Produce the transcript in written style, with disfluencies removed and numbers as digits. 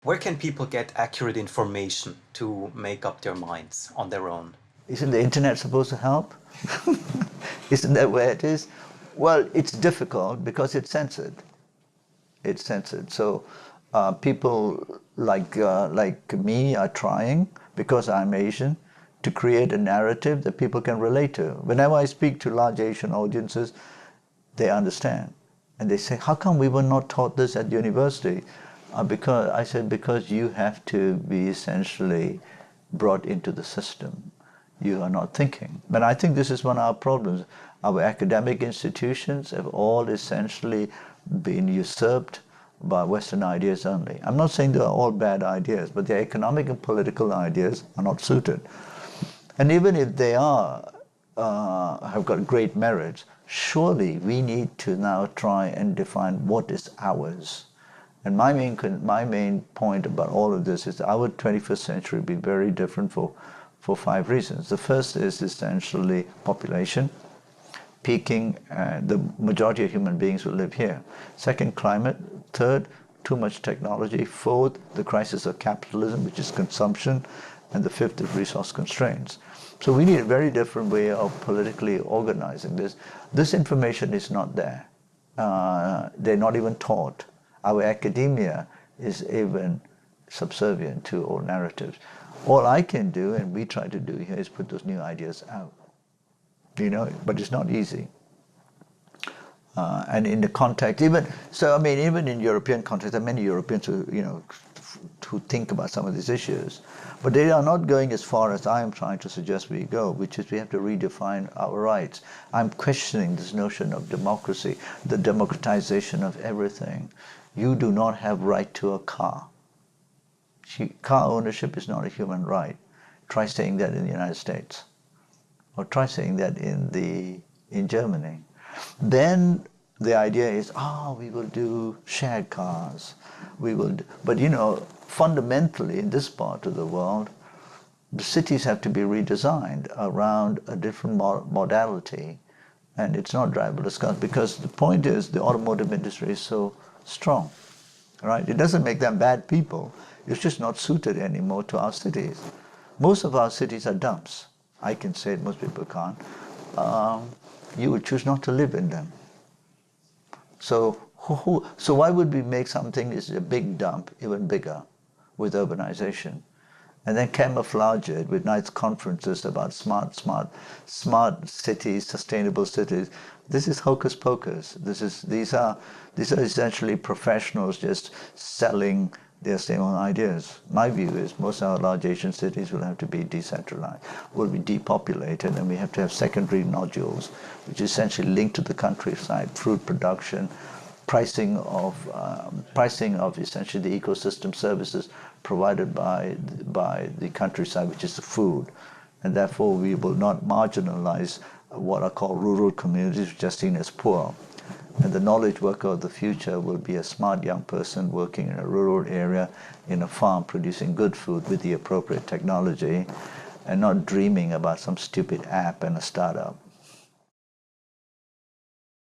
Where can people get accurate information to make up their minds on their own? Isn't the internet supposed to help? Isn't that where it is? Well, it's difficult because it's censored. It's censored. So people like me are trying, because I'm Asian, to create a narrative that people can relate to. Whenever I speak to large Asian audiences, they understand. And they say, how come we were not taught this at university? Because I said, because you have to be essentially brought into the system. You are not thinking. But I think this is one of our problems. Our academic institutions have all essentially been usurped by Western ideas only. I'm not saying they're all bad ideas, but the economic and political ideas are not suited. And even if they are, have got great merits, surely we need to now try and define what is ours. And my main point about all of this is that our 21st century will be very different for 5 reasons. The first is essentially population peaking, and the majority of human beings will live here. Second, climate. Third, too much technology. Fourth, the crisis of capitalism, which is consumption. And the fifth is resource constraints. So we need a very different way of politically organizing this. This information is not there. They're not even taught. Our academia is even subservient to old narratives. All I can do, and we try to do here, is put those new ideas out. But it's not easy. And in the context, even in European context, there are many Europeans who think about some of these issues, but they are not going as far as I am trying to suggest we go, which is we have to redefine our rights. I'm questioning this notion of democracy, the democratization of everything. You do not have right to a car. Car ownership is not a human right. Try saying that in the United States, or try saying that in Germany. Then the idea is, we will do shared cars. But fundamentally in this part of the world, the cities have to be redesigned around a different modality, and it's not driverless cars, because the point is the automotive industry is so strong, right? It doesn't make them bad people. It's just not suited anymore to our cities. Most of our cities are dumps. I can say it, most people can't. You would choose not to live in them. So why would we make something that's a big dump even bigger with urbanization, and then camouflage it with nice conferences about smart cities, sustainable cities? This is hocus pocus. These are essentially professionals just selling their own ideas. My view is most of our large Asian cities will have to be decentralized, will be depopulated, and we have to have secondary nodules, which is essentially linked to the countryside, fruit production, pricing of essentially the ecosystem services provided by the countryside, which is the food. And therefore we will not marginalize what are called rural communities, which are seen as poor. And the knowledge worker of the future will be a smart young person working in a rural area, in a farm, producing good food with the appropriate technology, and not dreaming about some stupid app and a startup.